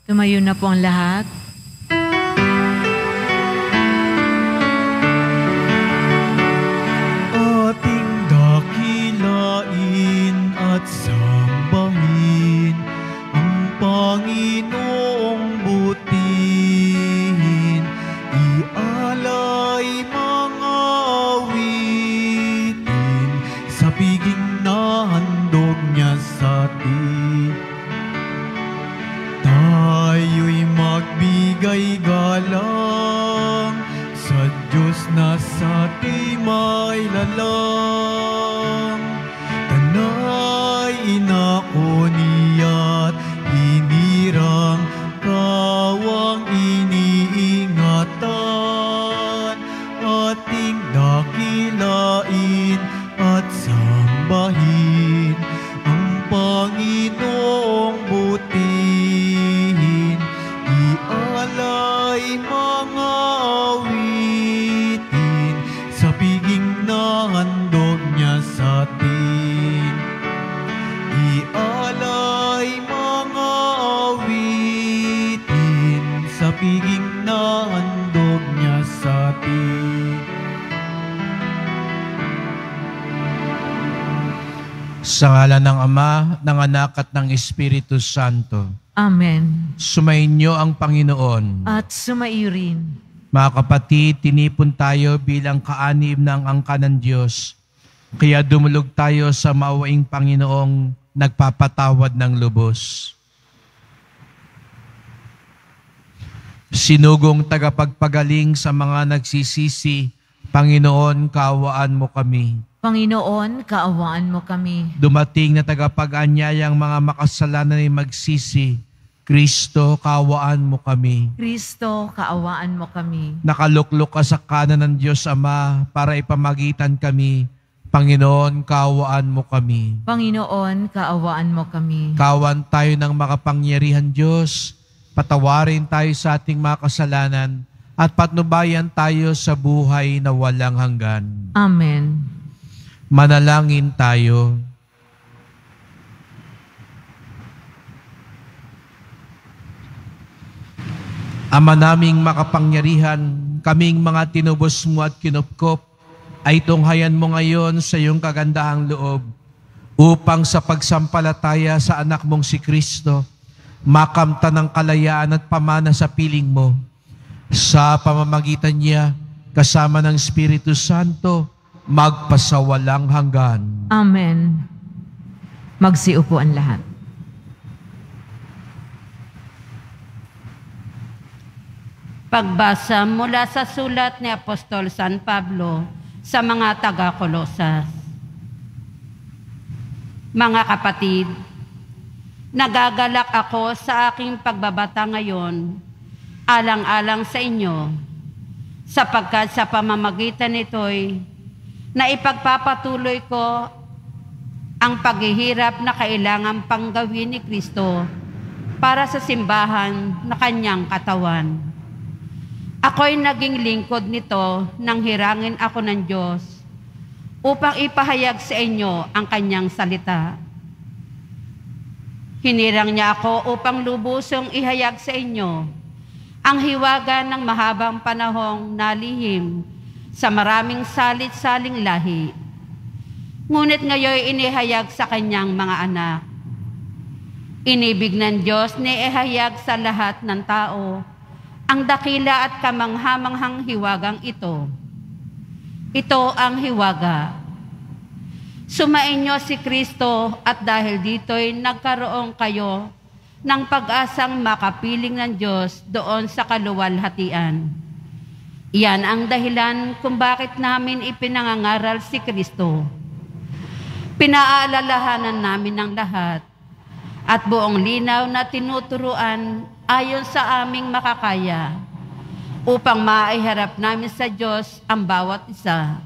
Tumayo na po ang lahat. Ating dakilain at sambahin ang Panginoong butihin. Ialay mga awitin sa piging na handog niya sa atin. Tayo'y magbigay galang sa Diyos na sa ating may lalang. Tanay inako niya't hinirang kawang iniingatan. Ating dakilain at sambahin ang Panginoong butihin. Ialay mga awitin sa piging na handog niya sa atin. Ialay mga awitin sa piging na handog niya sa atin. Sa ngalan ng Ama, ng Anak at ng Espiritu Santo. Amen. Sumainyo ang Panginoon. At sumaiyo rin. Mga kapatid, tinipon tayo bilang kaanib ng angka ng Diyos. Kaya dumulog tayo sa maawaing Panginoong nagpapatawad ng lubos. Sinugong tagapagpagaling sa mga nagsisisi, Panginoon, kaawaan mo kami. Panginoon, kaawaan mo kami. Dumating na tagapag-anyayang mga makasalanan ay magsisi, Kristo, kaawaan mo kami. Kristo, kaawaan mo kami. Nakaluklok ka sa kanan ng Diyos Ama para ipamagitan kami. Panginoon, kaawaan mo kami. Panginoon, kaawaan mo kami. Kawan tayo ng makapangyarihan Diyos. Patawarin tayo sa ating mga kasalanan at patnubayan tayo sa buhay na walang hanggan. Amen. Manalangin tayo. Ama naming makapangyarihan, kaming mga tinubos mo at kinupkop, ay tunghayan mo ngayon sa iyong kagandahang loob upang sa pagsampalataya sa anak mong si Kristo, makamta ng kalayaan at pamana sa piling mo. Sa pamamagitan niya, kasama ng Espiritu Santo, magpasawalang hanggan. Amen. Magsiupo ang lahat. Pagbasa mula sa sulat ni Apostol San Pablo sa mga taga-Kolosas. Mga kapatid, nagagalak ako sa aking pagbabata ngayon, alang-alang sa inyo, sapagkat sa pamamagitan nito'y na ipagpapatuloy ko ang paghihirap na kailangan pang gawin ni Kristo para sa simbahan na kanyang katawan. Ako'y naging lingkod nito nang hirangin ako ng Diyos upang ipahayag sa inyo ang kanyang salita. Hinirang niya ako upang lubusong ihayag sa inyo ang hiwaga ng mahabang panahong nalihim sa maraming salit-saling lahi. Ngunit ngayon inihayag sa kanyang mga anak. Inibig ng Diyos ni ihayag sa lahat ng tao ang dakila at kamanghamanghang hiwagang ito. Ito ang hiwaga. Sumainyo si Kristo at dahil dito'y nagkaroon kayo ng pag-asang makapiling ng Diyos doon sa kaluwalhatian. Iyan ang dahilan kung bakit namin ipinangangaral si Kristo. Pinaalalahanan namin ng lahat at buong linaw na tinuturuan ayon sa aming makakaya upang maiharap namin sa Diyos ang bawat isa,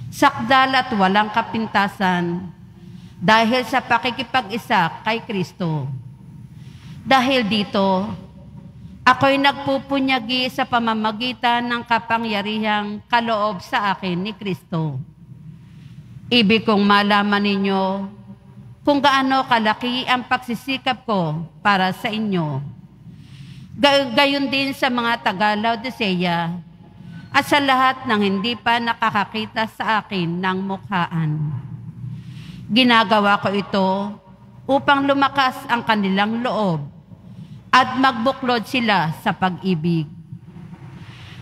sakdal at walang kapintasan dahil sa pakikipag-isa kay Kristo. Dahil dito, ako'y nagpupunyagi sa pamamagitan ng kapangyarihang kaloob sa akin ni Kristo. Ibig kong malaman ninyo kung gaano kalaki ang pagsisikap ko para sa inyo Gayon din sa mga taga-Laodicea at sa lahat ng hindi pa nakakakita sa akin ng mukhaan. Ginagawa ko ito upang lumakas ang kanilang loob at magbuklod sila sa pag-ibig.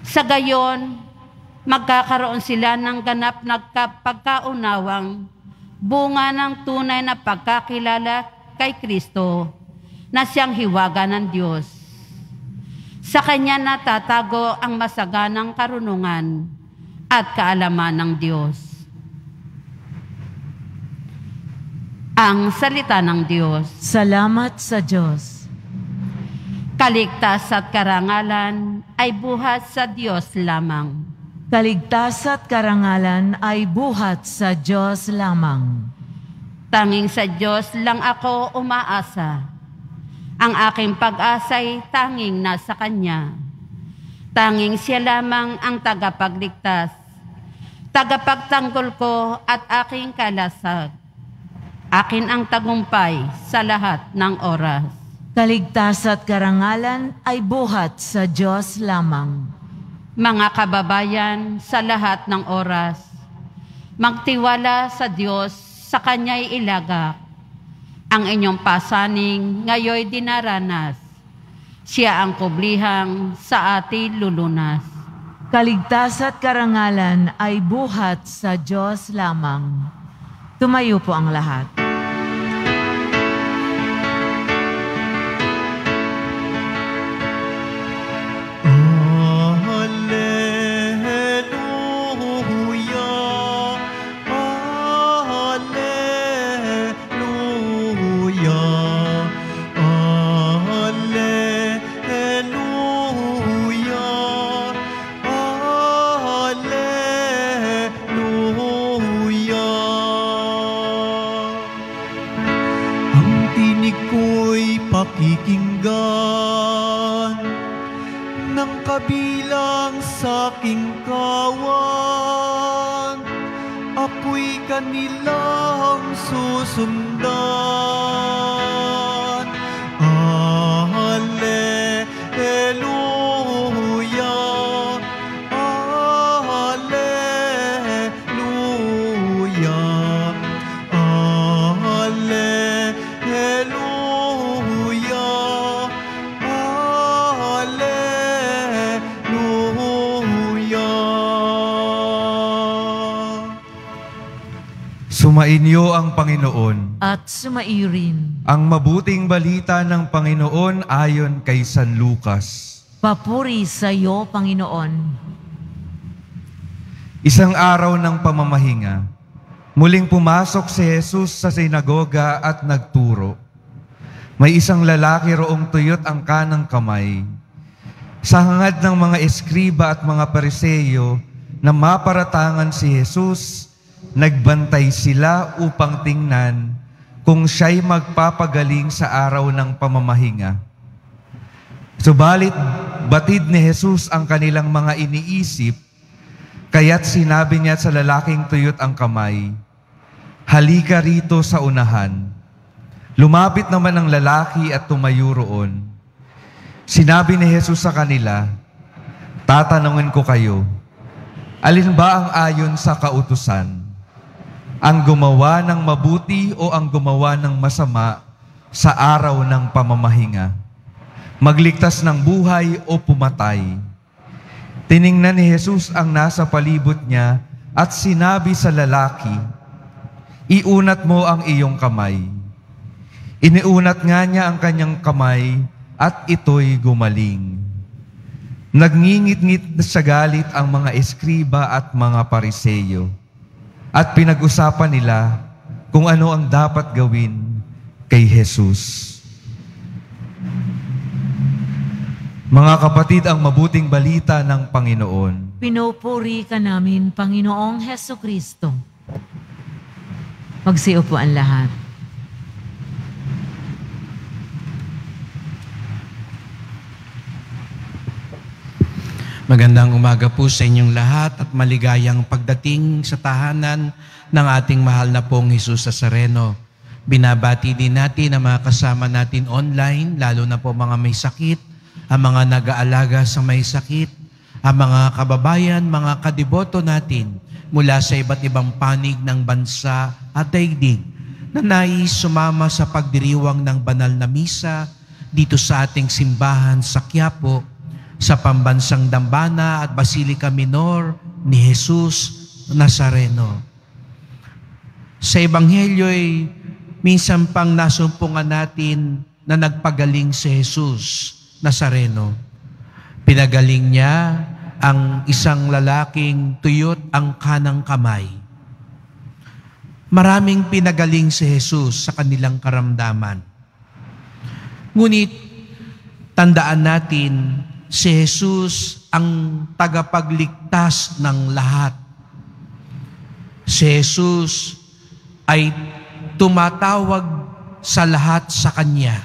Sa gayon, magkakaroon sila ng ganap na pagkaunawang bunga ng tunay na pagkakilala kay Kristo na siyang hiwaga ng Diyos. Sa Kanya natatago ang masaganang karunungan at kaalaman ng Diyos. Ang salita ng Diyos. Salamat sa Diyos. Kaligtas at karangalan ay buhat sa Diyos lamang. Kaligtas at karangalan ay buhat sa Diyos lamang. Tanging sa Diyos lang ako umaasa. Ang aking pag-asa'y tanging nasa Kanya. Tanging siya lamang ang tagapagligtas, tagapagtanggol ko at aking kalasag. Akin ang tagumpay sa lahat ng oras. Kaligtas at karangalan ay buhat sa Diyos lamang. Mga kababayan, sa lahat ng oras, magtiwala sa Diyos, sa Kanya'y ilagak. Ang inyong pasaning ngayoy dinaranas. Siya ang kublihang sa atin lulunas. Kaligtas at karangalan ay buhat sa Diyos lamang. Tumayo po ang lahat. Pakikinggan ng kabilang sa aking kawan, ako'y kanilang susundan. Alleluia, alleluia, alleluia. Sumainyo ang Panginoon. At sumairin. Ang mabuting balita ng Panginoon ayon kay San Lucas. Papuri sa iyo, Panginoon. Isang araw ng pamamahinga, muling pumasok si Jesus sa sinagoga at nagturo. May isang lalaki roong tuyot ang kanang kamay. Sa hangad ng mga eskriba at mga Pariseyo na maparatangan si Jesus, nagbantay sila upang tingnan kung siya'y magpapagaling sa araw ng pamamahinga. Subalit, batid ni Jesus ang kanilang mga iniisip, kaya't sinabi niya sa lalaking tuyot ang kamay, "Halika rito sa unahan." Lumapit naman ang lalaki at tumayo roon. Sinabi ni Jesus sa kanila, "Tatanungin ko kayo, alin ba ang ayon sa kautusan? Ang gumawa ng mabuti o ang gumawa ng masama sa araw ng pamamahinga? Magligtas ng buhay o pumatay?" Tiningnan ni Jesus ang nasa palibot niya at sinabi sa lalaki, "Iunat mo ang iyong kamay." Iniunat nga niya ang kanyang kamay at ito'y gumaling. Nagngingit-ngit sa galit ang mga eskriba at mga Pariseyo. At pinag-usapan nila kung ano ang dapat gawin kay Jesus. Mga kapatid, ang mabuting balita ng Panginoon. Pinupuri ka namin, Panginoong Hesukristo. Magsiupo ang lahat. Magandang umaga po sa inyong lahat at maligayang pagdating sa tahanan ng ating mahal na pong Jesus Nazareno. Binabati din natin ang mga kasama natin online, lalo na po mga may sakit ang mga nag-aalaga sa may sakit, ang mga kababayan, mga kadiboto natin mula sa iba't ibang panig ng bansa at daigdig na nais sumama sa pagdiriwang ng banal na misa dito sa ating simbahan sa Quiapo, sa pambansang Dambana at Basilica Minor ni Jesus Nazareno. Sa Ebanghelyo ay minsan pang nasumpungan natin na nagpagaling si Jesus Nazareno. Pinagaling niya ang isang lalaking tuyot ang kanang kamay. Maraming pinagaling si Jesus sa kanilang karamdaman. Ngunit tandaan natin, si Jesus ang tagapagligtas ng lahat. Si Jesus ay tumatawag sa lahat sa Kanya.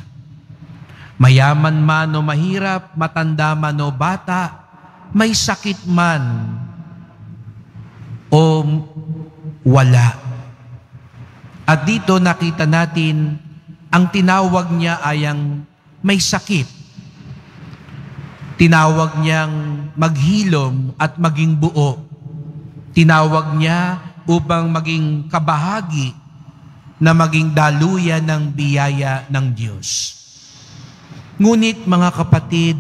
Mayaman man o mahirap, matanda man o bata, may sakit man o wala. At dito nakita natin, ang tinawag niya ay ang may sakit. Tinawag niyang maghilom at maging buo. Tinawag niya upang maging kabahagi na maging daluyan ng biyaya ng Diyos. Ngunit mga kapatid,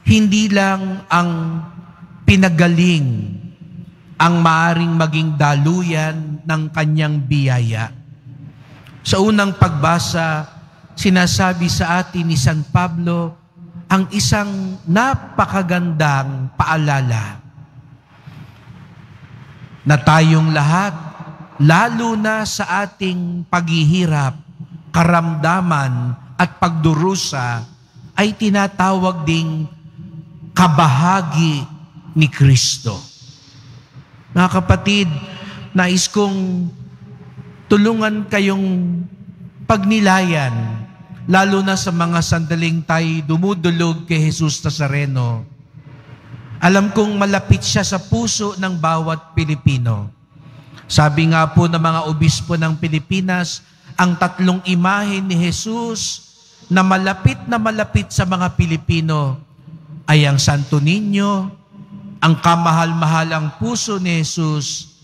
hindi lang ang pinagaling ang maaring maging daluyan ng kanyang biyaya. Sa unang pagbasa, sinasabi sa atin ni San Pablo ang isang napakagandang paalala na tayong lahat, lalo na sa ating paghihirap, karamdaman at pagdurusa, ay tinatawag ding kabahagi ni Kristo. Mga kapatid, nais kong tulungan kayong pagnilayan, lalo na sa mga sandaling tayo dumudulog kay Jesus Nazareno. Alam kong malapit siya sa puso ng bawat Pilipino. Sabi nga po ng mga obispo ng Pilipinas, ang tatlong imahe ni Jesus na malapit sa mga Pilipino ay ang Santo Niño, ang kamahal-mahalang puso ni Jesus,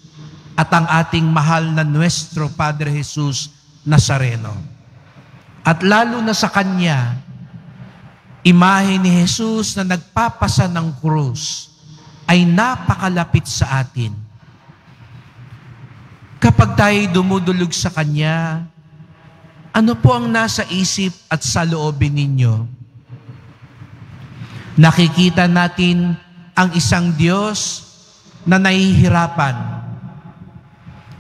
at ang ating mahal na Nuestro Padre Jesus Nazareno. At lalo na sa Kanya, imahe ni Jesus na nagpapasa ng krus ay napakalapit sa atin. Kapag tayo dumudulog sa Kanya, ano po ang nasa isip at sa loobin ninyo? Nakikita natin ang isang Diyos na nahihirapan,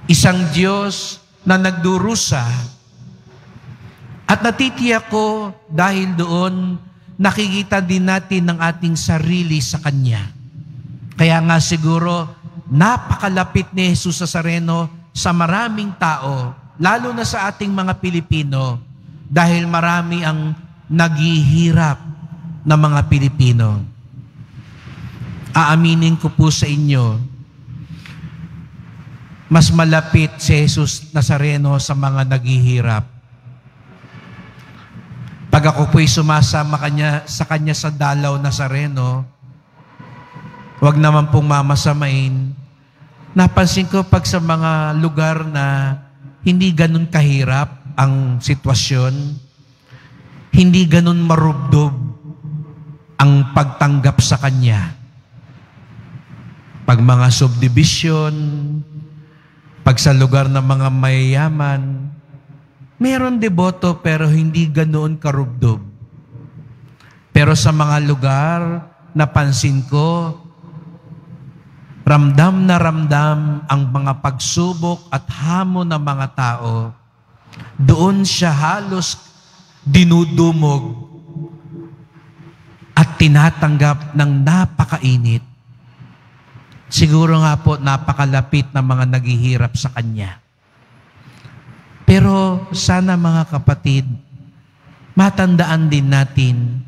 isang Diyos na nagdurusa, at natitiyak ko dahil doon, nakikita din natin ang ating sarili sa Kanya. Kaya nga siguro, napakalapit ni Jesus Nazareno sa maraming tao, lalo na sa ating mga Pilipino, dahil marami ang naghihirap na mga Pilipino. Aaminin ko po sa inyo, mas malapit si Jesus Nazareno sa mga naghihirap. Pag ako po'y sumasama sa kanya sa Dalaw Nazareno, wag naman pong mamasamain. Napansin ko pag sa mga lugar na hindi ganun kahirap ang sitwasyon, hindi ganun marubdob ang pagtanggap sa Kanya. Pag mga subdivision, pag sa lugar ng mga mayayaman, meron deboto pero hindi ganoon karubdob. Pero sa mga lugar, napansin ko, ramdam na ramdam ang mga pagsubok at hamon ng mga tao. Doon siya halos dinudumog at tinatanggap ng napakainit. Siguro nga po napakalapit ng mga naghihirap sa Kanya. Pero sana mga kapatid, matandaan din natin,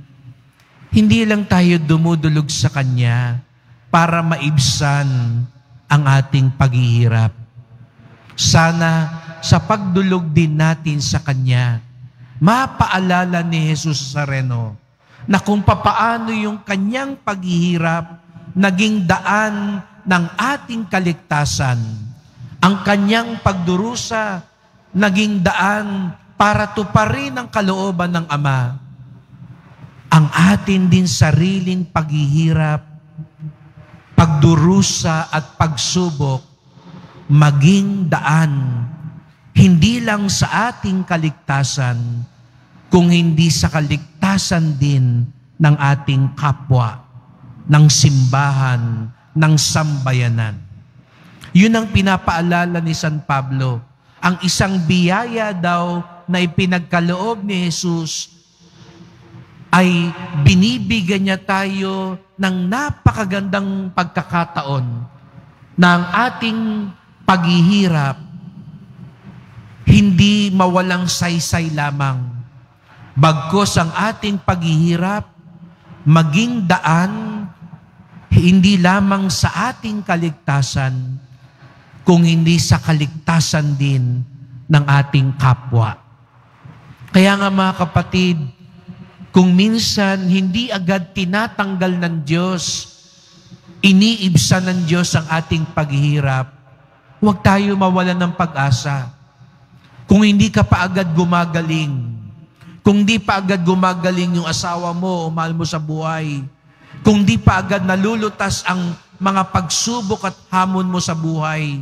hindi lang tayo dumudulog sa Kanya para maibsan ang ating paghihirap. Sana sa pagdulog din natin sa Kanya, mapaalala ni Jesus Nazareno na kung papaano yung kanyang paghihirap naging daan ng ating kaligtasan. Ang kanyang pagdurusa naging daan para tuparin ang kalooban ng Ama. Ang atin din sariling paghihirap, pagdurusa at pagsubok maging daan hindi lang sa ating kaligtasan, kung hindi sa kaligtasan din ng ating kapwa, ng simbahan, ng sambayanan. Yun ang pinapaalala ni San Pablo. Ang isang biyaya daw na ipinagkaloob ni Jesus ay binibigyan niya tayo ng napakagandang pagkakataon na ang ating paghihirap hindi mawalang saysay lamang. Bagkus ang ating paghihirap maging daan hindi lamang sa ating kaligtasan, kung hindi sa kaligtasan din ng ating kapwa. Kaya nga mga kapatid, kung minsan hindi agad tinatanggal ng Diyos, iniibsan ng Diyos ang ating paghihirap, huwag tayo mawalan ng pag-asa. Kung hindi ka pa agad gumagaling, kung di pa agad gumagaling yung asawa mo o mahal mo sa buhay, kung di pa agad nalulutas ang mga pagsubok at hamon mo sa buhay,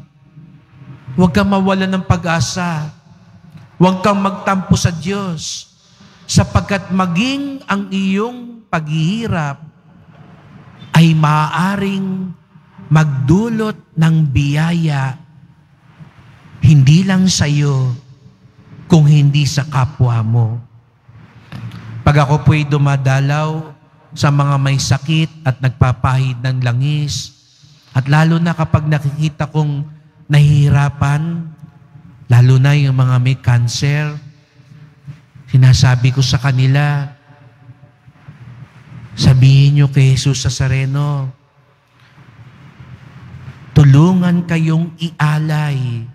huwag kang mawalan ng pag-asa. Huwag kang magtampo sa Diyos. Sapagkat maging ang iyong paghihirap ay maaaring magdulot ng biyaya hindi lang sa iyo, kung hindi sa kapwa mo. Pag ako po'y dumadalaw sa mga may sakit at nagpapahid ng langis, at lalo na kapag nakikita kong nahihirapan, lalo na yung mga may cancer, sinasabi ko sa kanila, sabihin niyo kay Jesus Nazareno, tulungan kayong ialay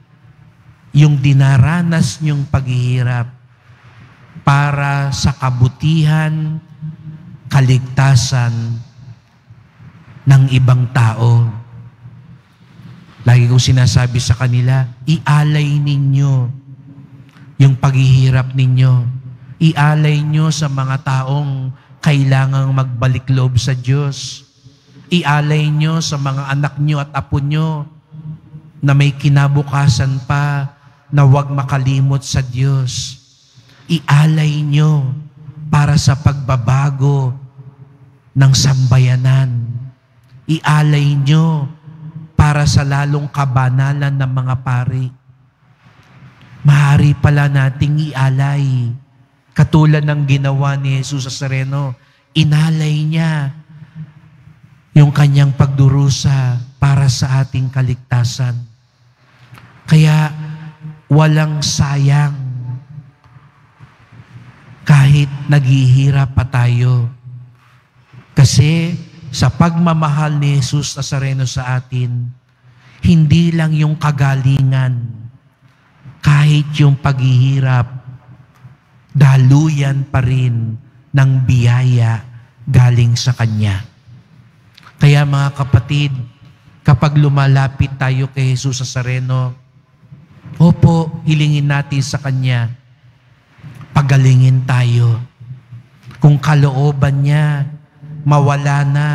yung dinaranas niyong paghihirap para sa kabutihan, kaligtasan ng ibang tao. Lagi kong sinasabi sa kanila, ialay ninyo yung paghihirap ninyo. Ialay nyo sa mga taong kailangang magbalik loob sa Diyos. Ialay nyo sa mga anak nyo at apo nyo na may kinabukasan pa na huwag makalimot sa Diyos. Ialay nyo para sa pagbabago ng sambayanan. Ialay nyo para sa lalong kabanalan ng mga pari. Maaari pala nating ialay. Katulad ng ginawa ni Jesus Nazareno, inalay niya yung kanyang pagdurusa para sa ating kaligtasan. Kaya walang sayang kahit naghihirap pa tayo. Kasi sa pagmamahal ni Jesus Nazareno sa atin, hindi lang yung kagalingan, kahit yung paghihirap, daluyan pa rin ng biyaya galing sa Kanya. Kaya mga kapatid, kapag lumalapit tayo kay Jesus Nazareno, opo, hilingin natin sa Kanya, pagalingin tayo. Kung kalooban niya, mawala na,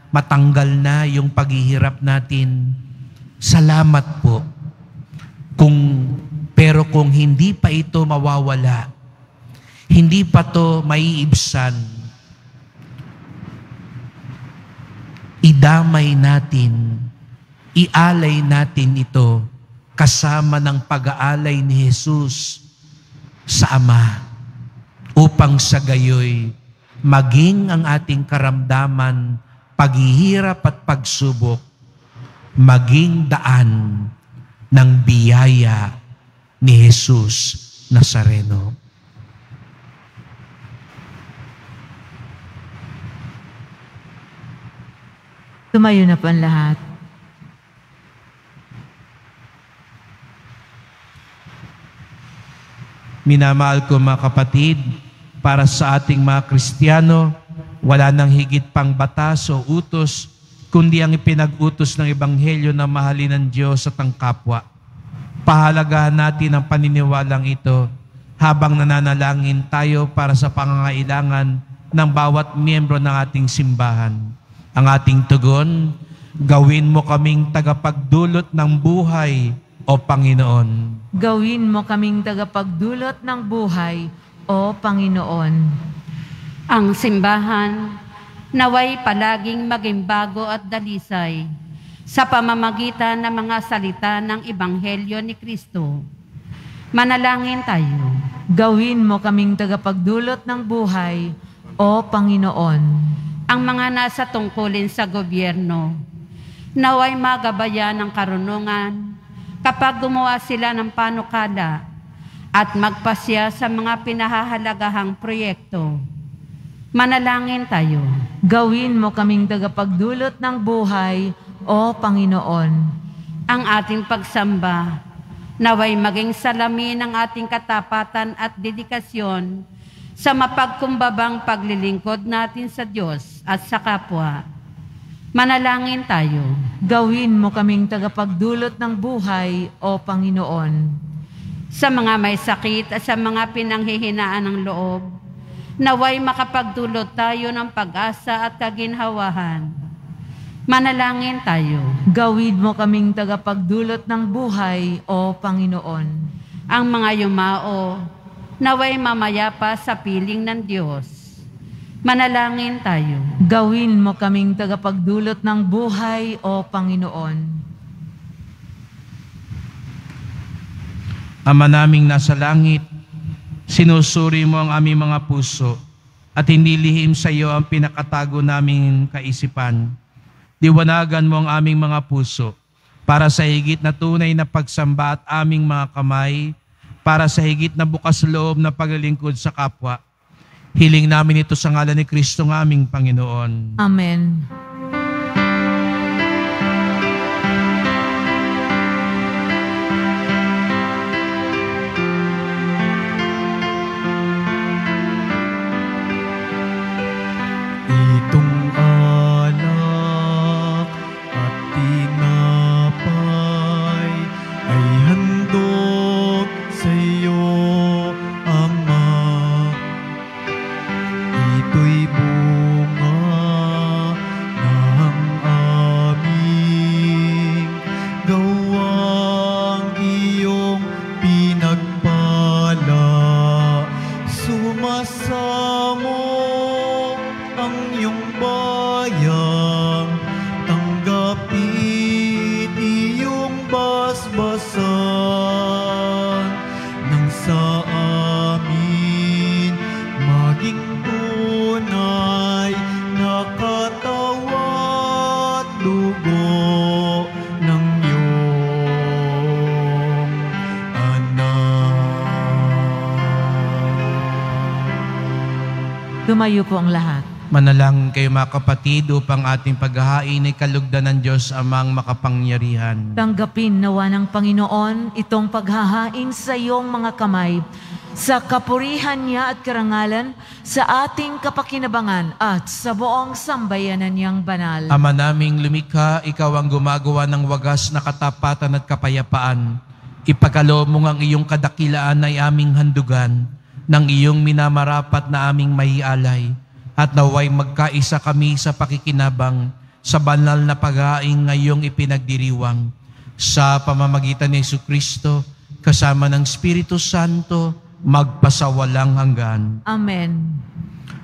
matanggal na yung paghihirap natin, salamat po. Pero kung hindi pa ito mawawala, hindi pa to maiibsan, idamay natin, ialay natin ito kasama ng pag-aalay ni Jesus sa Ama, upang sa gayoy maging ang ating karamdaman, paghihirap at pagsubok, maging daan ng biyaya ni Jesus Nazareno. Tumayo na po ang lahat. Minamahal ko mga kapatid, para sa ating mga Kristiyano, Wala nang higit pang batas o utos, kundi ang ipinag-utos ng Ebanghelyo na mahalin ng Diyos at ang kapwa. Pahalagahan natin ang paniniwalang ito habang nananalangin tayo para sa pangangailangan ng bawat miyembro ng ating simbahan. Ang ating tugon, gawin mo kaming tagapagdulot ng buhay, O Panginoon. Gawin mo kaming tagapagdulot ng buhay, O Panginoon. Ang simbahan, naway palaging maging bago at dalisay sa pamamagitan ng mga salita ng Ebanghelyo ni Kristo. Manalangin tayo. Gawin mo kaming tagapagdulot ng buhay, O Panginoon. Ang mga nasa tungkulin sa gobyerno, naway magabayan ng karunungan kapag gumawa sila ng panukala at magpasya sa mga pinahahalagahang proyekto. Manalangin tayo. Gawin mo kaming tagapagdulot ng buhay, O Panginoon. Ang ating pagsamba, naway maging salamin ng ating katapatan at dedikasyon sa mapagkumbabang paglilingkod natin sa Diyos at sa kapwa. Manalangin tayo. Gawin mo kaming tagapagdulot ng buhay, O Panginoon. Sa mga may sakit at sa mga pinanghihinaan ng loob, naway makapagdulot tayo ng pag-asa at kaginhawahan. Manalangin tayo. Gawin mo kaming tagapagdulot ng buhay, O Panginoon. Ang mga yumao, naway mamayapa sa piling ng Diyos. Manalangin tayo. Gawin mo kaming tagapagdulot ng buhay, O Panginoon. Ama naming nasa langit, sinusuri mo ang aming mga puso at hindi lihim sa iyo ang pinakatago naming kaisipan. Liwanagan mo ang aming mga puso para sa higit na tunay na pagsamba at aming mga kamay para sa higit na bukas loob na paglilingkod sa kapwa. Hiling namin ito sa ngalan ni Kristo ng aming Panginoon. Amen. Itong alak at tinapay ay handog sa iyo, Ama. Ito'y bunga ng aming gawang iyong pinagpala. Sumasamo ang iyong bayang, tanggapit iyong basbasan nang sa amin maging tunay na katawan at dugo ng iyong anak. Tumayo po ang lahat. Manalangin kayo mga kapatid upang ating paghahain ay kalugdan ng Diyos amang makapangyarihan. Tanggapin nawa ng Panginoon itong paghahain sa iyong mga kamay, sa kapurihan niya at karangalan, sa ating kapakinabangan at sa buong sambayanan niyang banal. Ama naming lumikha, ikaw ang gumagawa ng wagas na katapatan at kapayapaan. Ipagkaloob mo ang iyong kadakilaan ay aming handugan, ng iyong minamarapat na aming maialay. At naway magkaisa kami sa pakikinabang sa banal na paghahain ngayong ipinagdiriwang. Sa pamamagitan ni Jesucristo, kasama ng Espiritu Santo, magpasawalang hanggan. Amen.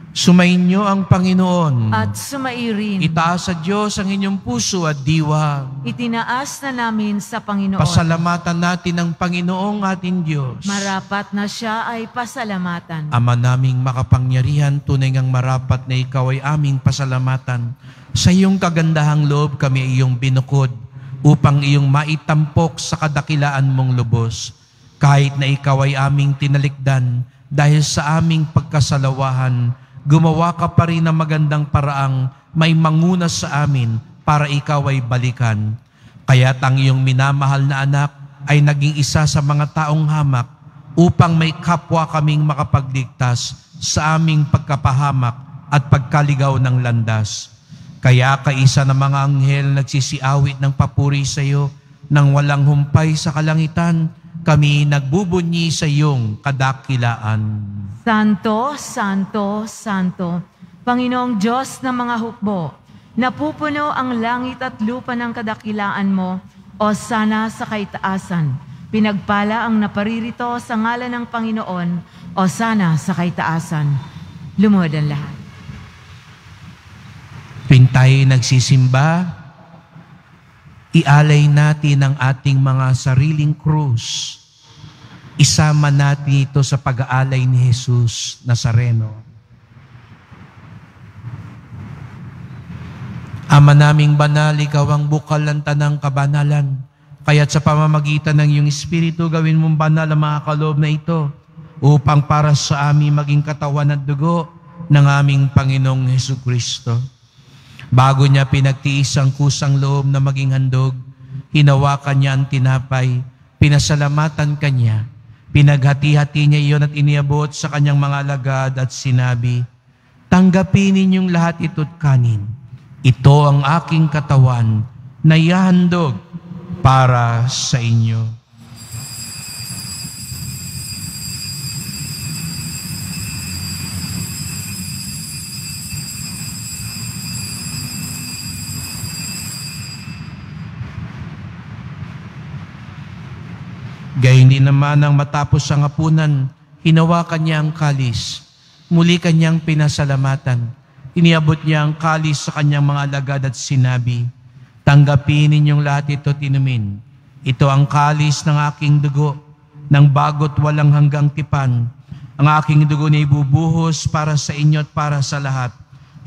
Sumainyo ang Panginoon. At sumairin. Itaas sa Diyos ang inyong puso at diwa. Itinaas na namin sa Panginoon. Pasalamatan natin ang Panginoong ating Diyos. Marapat na siya ay pasalamatan. Ama naming makapangyarihan, tunay ngang marapat na ikaw ay aming pasalamatan. Sa iyong kagandahang loob kami ay iyong binukod upang iyong maitampok sa kadakilaan mong lubos. Kahit na ikaw ay aming tinalikdan dahil sa aming pagkasalawahan, gumawa ka pa rin ng magandang paraang may manguna sa amin para ikaw ay balikan. Kaya't ang iyong minamahal na anak ay naging isa sa mga taong hamak upang may kapwa kaming makapagligtas sa aming pagkapahamak at pagkaligaw ng landas. Kaya kaisa ng mga anghel nagsisiawit ng papuri sa iyo, nang walang humpay sa kalangitan, kami nagbubunyi sa iyong kadakilaan. Santo, Santo, Santo, Panginoong Diyos ng mga hukbo, napupuno ang langit at lupa ng kadakilaan mo, o sana sa kaitaasan. Pinagpala ang naparirito sa ngalan ng Panginoon, o sana sa kaitaasan. Lumuhod ang lahat. Tuwing tayo nagsisimba, ialay natin ang ating mga sariling krus. Isama natin ito sa pag-aalay ni Jesus Nazareno. Ama naming banal, ikaw ang bukal ng tanang kabanalan. Kaya't sa pamamagitan ng iyong Espiritu, gawin mong banal ang mga kaloob na ito upang para sa amin maging katawan at dugo ng aming Panginoong Hesukristo. Bago niya pinagtiis ang kusang loob na maging handog, hinawakan niya ang tinapay, pinasalamatan kanya, pinaghati-hati niya iyon at iniabot sa kanyang mga alagad at sinabi, "Tanggapin ninyong lahat ito't kanin. Ito ang aking katawan na ihahandog para sa inyo." Gayon din naman nang matapos ang hapunan, hinawakan niya ang kalis. Muli kanyang pinasalamatan. Iniabot niya ang kalis sa kanyang mga alagad at sinabi, "Tanggapin ninyong lahat ito at inumin. Ito ang kalis ng aking dugo, ng bago't walang hanggang tipan. Ang aking dugo na ibubuhos para sa inyo at para sa lahat,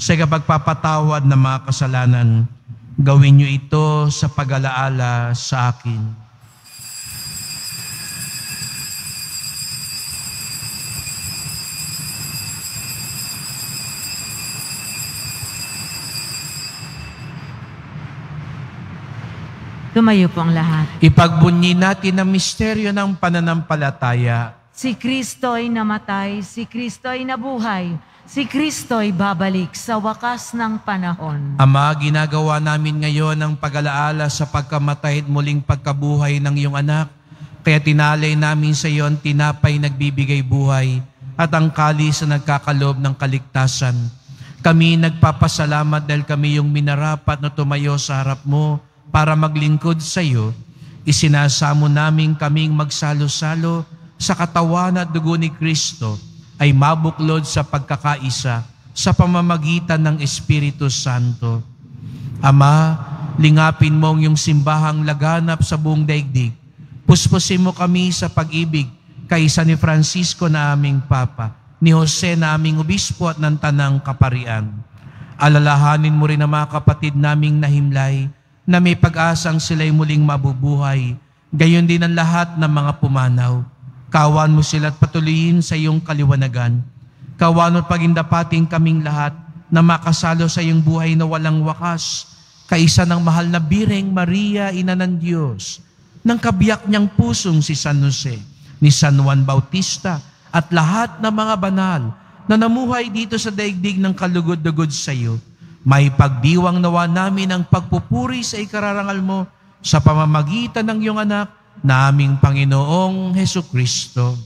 sa kapagpapatawad ng mga kasalanan. Gawin niyo ito sa pag-alaala sa akin." Tumayo po ang lahat. Ipagbunyi natin ang misteryo ng pananampalataya. Si Kristo'y namatay, si Kristo'y nabuhay, si Kristo'y babalik sa wakas ng panahon. Ama, ginagawa namin ngayon ang pag-alaala sa pagkamatay at muling pagkabuhay ng iyong anak. Kaya tinalay namin sa iyo ang tinapay nagbibigay buhay at ang kalis na nagkakaloob ng kaligtasan. Kami nagpapasalamat dahil kami yung minarapat na tumayo sa harap mo para maglingkod sa iyo. Isinasamo namin kaming magsalo-salo sa katawan at dugo ni Kristo ay mabuklod sa pagkakaisa sa pamamagitan ng Espiritu Santo. Ama, lingapin mo ang iyong simbahang laganap sa buong daigdig. Puspusin mo kami sa pag-ibig kaysa ni Francisco na aming Papa, ni Jose na aming Obispo at ng Tanang Kaparian. Alalahanin mo rin ang mga kapatid naming nahimlay na may pag-asang sila'y muling mabubuhay, gayon din ang lahat ng mga pumanaw. Kawan mo sila at patuloyin sa iyong kaliwanagan. Kawan mo pagindapating kaming lahat na makasalo sa iyong buhay na walang wakas, kaisa ng mahal na Birheng Maria, Ina ng Diyos, ng kabiyak niyang pusong si San Jose, ni San Juan Bautista, at lahat ng mga banal na namuhay dito sa daigdig ng kalugod-dugod sa iyo. May pagdiwang nawa namin ang pagpupuri sa ikararangal mo sa pamamagitan ng iyong anak na aming Panginoong Hesukristo.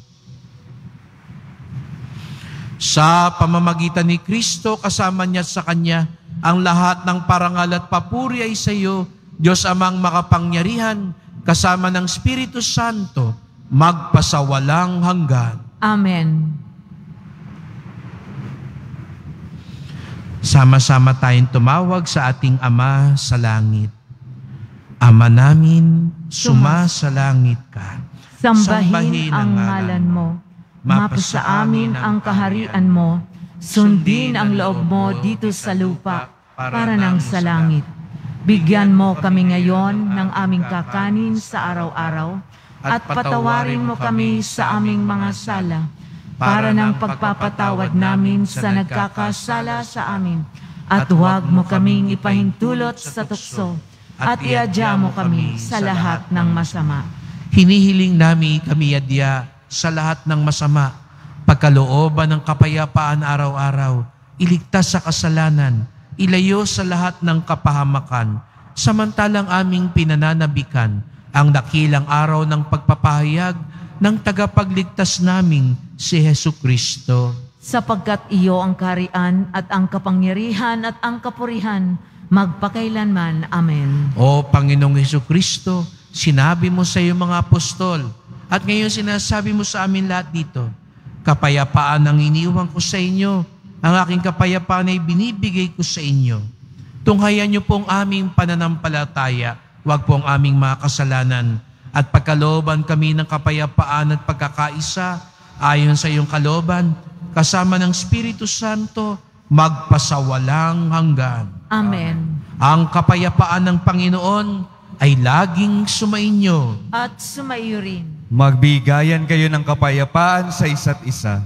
Sa pamamagitan ni Kristo, kasama niya sa Kanya, ang lahat ng parangal at papuri ay sa iyo, Diyos Amang makapangyarihan, kasama ng Espiritu Santo, magpasawalang hanggan. Amen. Sama-sama tayong tumawag sa ating Ama sa langit. Ama namin, sumasalangit ka. Sambahin ang ngalan mo. Mapasa amin ang kaharian mo. Sundin ang loob mo dito sa lupa para nang sa langit. Bigyan mo kami ngayon ng aming kakanin sa araw-araw at patawarin mo kami sa aming mga sala para ng pagpapatawad namin sa nagkakasala sa amin. At huwag mo kaming ipahintulot sa tukso at iadya mo kami sa lahat ng masama. Hinihiling namin kami adya sa lahat ng masama, pagkalooban ng kapayapaan araw-araw, iligtas sa kasalanan, ilayo sa lahat ng kapahamakan, samantalang aming pinananabikan ang dakilang araw ng pagpapahayag ng tagapagligtas naming si Hesu Kristo. Sapagkat iyo ang kaharian at ang kapangyarihan at ang kapurihan, magpakailanman. Amen. O Panginoong Hesu Kristo, sinabi mo sa iyong mga apostol, at ngayon sinasabi mo sa amin lahat dito, kapayapaan ang iniwan ko sa inyo, ang aking kapayapaan ay binibigay ko sa inyo. Tunghayan niyo pong aming pananampalataya, huwag pong aming mga kasalanan, at pagkalooban kami ng kapayapaan at pagkakaisa, ayon sa iyong kalooban, kasama ng Espiritu Santo, magpasawalang hanggan. Amen. Ang kapayapaan ng Panginoon ay laging sumainyo. At sumaiyo rin. Magbigayan kayo ng kapayapaan sa isa't isa.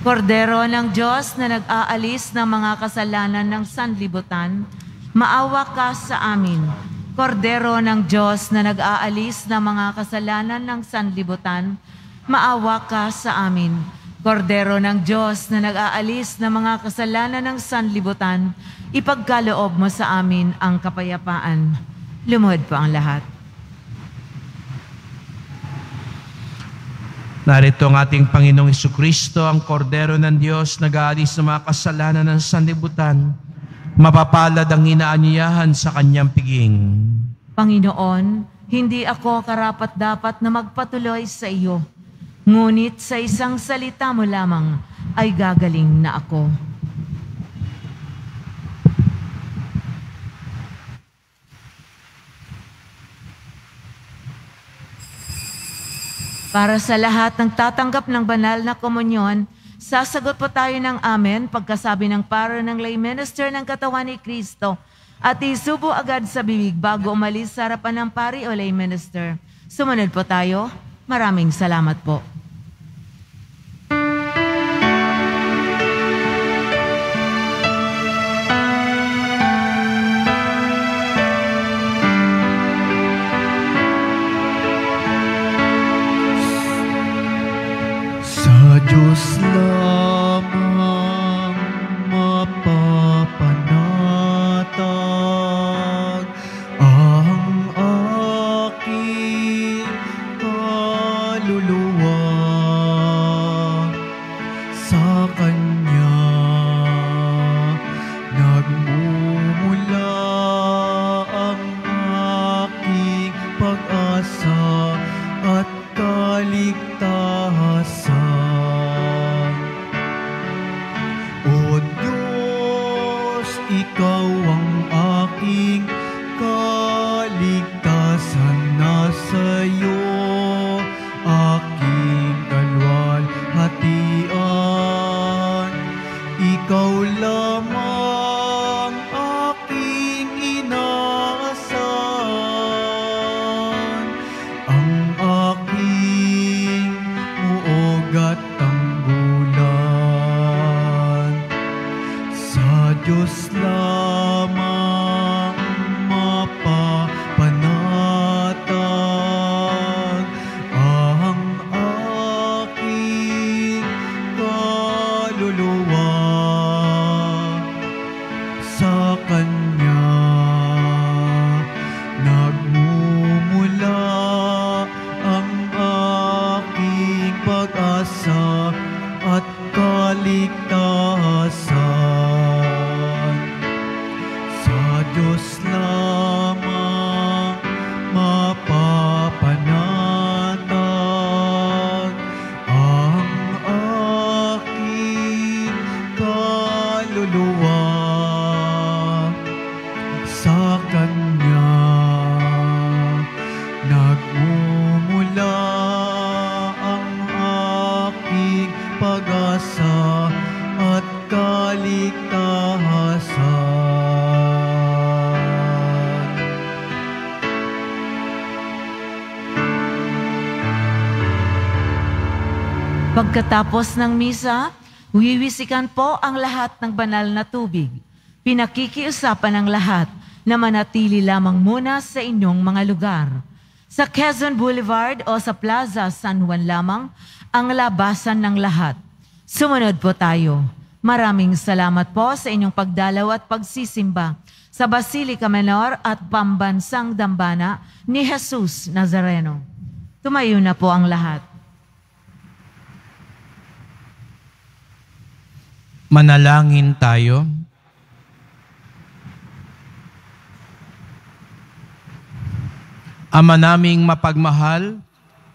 Kordero ng Diyos na nag-aalis ng mga kasalanan ng sanlibutan, maawa ka sa amin. Kordero ng Diyos na nag-aalis ng mga kasalanan ng sanlibutan, maawa ka sa amin. Kordero ng Diyos na nag-aalis ng mga kasalanan ng sanlibutan, ipagkaloob mo sa amin ang kapayapaan. Lumuhod po ang lahat. Narito ang ating Panginoong Jesucristo, ang Kordero ng Diyos, nag-aalis ng mga kasalanan ng sanlibutan. Mapapalad ang inaanyayahan sa kanyang piging. Panginoon, hindi ako karapat-dapat na magpatuloy sa iyo. Ngunit sa isang salita mo lamang ay gagaling na ako. Para sa lahat ng tatanggap ng banal na komunyon, sasagot po tayo ng amen pagkasabi ng paro ng lay minister ng katawan ni Kristo at isubo agad sa bibig bago umalis sa harapan ng pari o lay minister. Sumunod po tayo. Maraming salamat po. Diyos lamang mapapanatag ang aking kaluluwa. Sa Kanya nagmumula ang aking pag-asa at kaligtasan. Ikaw ang aking kaligtasan, nasa iyo aking kalwalhatian. Ikaw lamang aking inaasahan, ang aking muog at tanggulan. Sa Diyos lamang mapapanatag ang aking kaluluwa. Sa Kanya nagmumula ang aking pag-asa at kaligtasan. Sa Diyos lamang mapapanatag ang aking kaluluwa. Sa Kanya nagmumula ang aking pag-asa at kaligtasan. Pagkatapos ng misa, wiwisikan po ang lahat ng banal na tubig. Pinakikiusapan ng lahat na manatili lamang muna sa inyong mga lugar. Sa Quezon Boulevard o sa Plaza San Juan lamang ang labasan ng lahat. Sumunod po tayo. Maraming salamat po sa inyong pagdalaw at pagsisimba sa Basilica Menor at Pambansang Dambana ni Jesus Nazareno. Tumayo na po ang lahat. Manalangin tayo. Ama naming mapagmahal,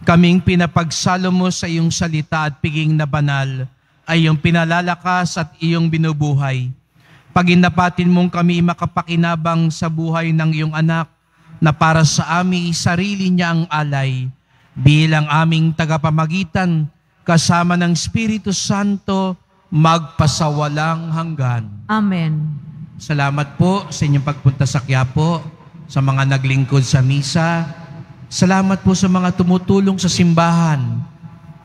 kaming pinapagsalo mo sa iyong salita at piging na banal, ay iyong pinalalakas at iyong binubuhay. Paginapatin mong kami makapakinabang sa buhay ng iyong anak na para sa amin sarili niya ang alay bilang aming tagapamagitan kasama ng Espiritu Santo magpasawalang hanggan. Amen. Salamat po sa inyong pagpunta sa Quiapo, sa mga naglingkod sa misa. Salamat po sa mga tumutulong sa simbahan,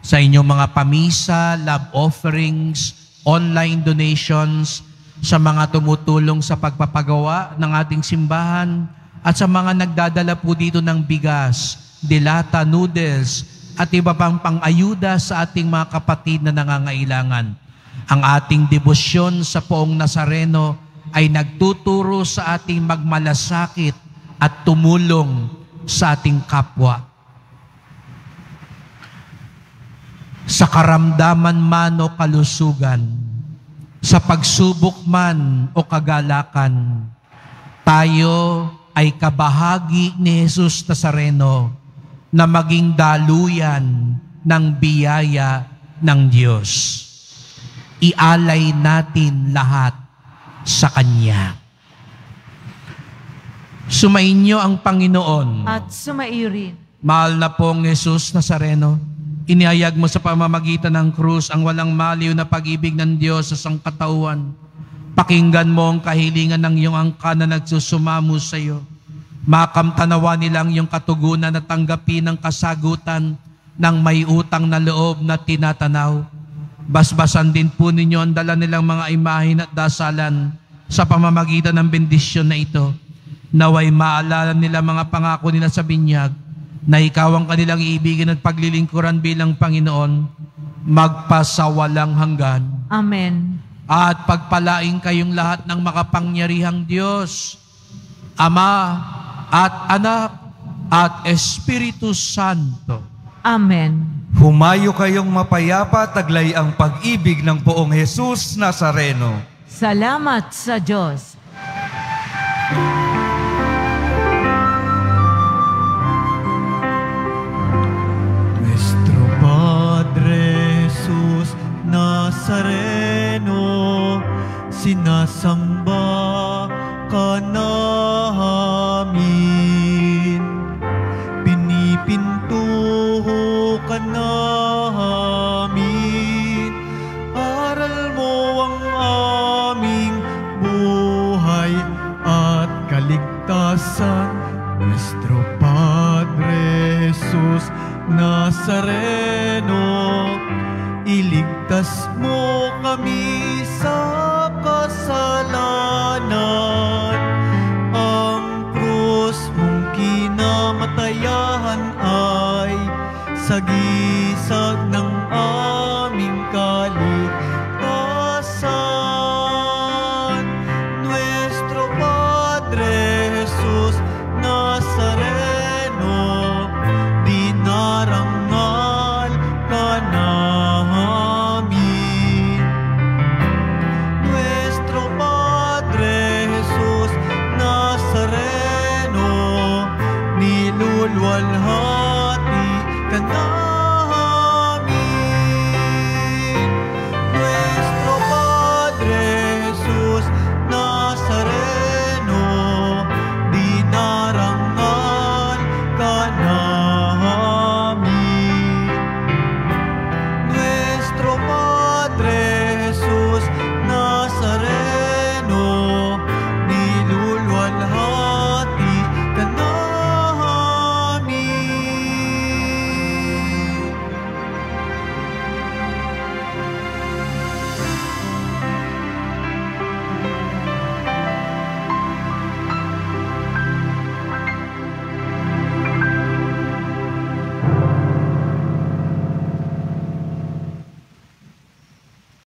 sa inyong mga pamisa, love offerings, online donations, sa mga tumutulong sa pagpapagawa ng ating simbahan, at sa mga nagdadala po dito ng bigas, dilata, noodles, at iba pang pang-ayuda sa ating mga kapatid na nangangailangan. Ang ating debosyon sa Poong Nazareno ay nagtuturo sa ating magmalasakit at tumulong sa ating kapwa. Sa karamdaman man o kalusugan, sa pagsubok man o kagalakan, tayo ay kabahagi ni Jesus Nazareno na maging daluyan ng biyaya ng Diyos. Ialay natin lahat sa Kanya. Sumainyo ang Panginoon. At sumaiyo rin. Mahal na pong Jesus Nazareno, inihayag mo sa pamamagitan ng krus ang walang maliw na pag-ibig ng Diyos sa sangkatauhan. Pakinggan mo ang kahilingan ng iyong angka na nagsusumamo sa iyo. Makamtanawa nilang iyong katugunan at tanggapin ang kasagutan ng may utang na loob na tinatanaw. Basbasan din po ninyo ang dala nilang mga imahin at dasalan sa pamamagitan ng bendisyon na ito. Naway maalala nila mga pangako nila sa binyag na ikaw ang kanilang iibigin at paglilingkuran bilang Panginoon, magpasawalang hanggan. Amen. At pagpalain kayong lahat ng makapangyarihang Diyos, Ama at Anak at Espiritu Santo. Amen. Humayo kayong mapayapa, taglay ang pag-ibig ng Poong Jesus Nazareno. Salamat sa Diyos. Nuestro Padre Jesus Nazareno, sinasamba ka namin. Pinipintuho ka namin. Aral mo ang aming buhay at kaligtasan. Nuestro Padre Jesus Nazareno, iligtas mo kami sa kasalanan.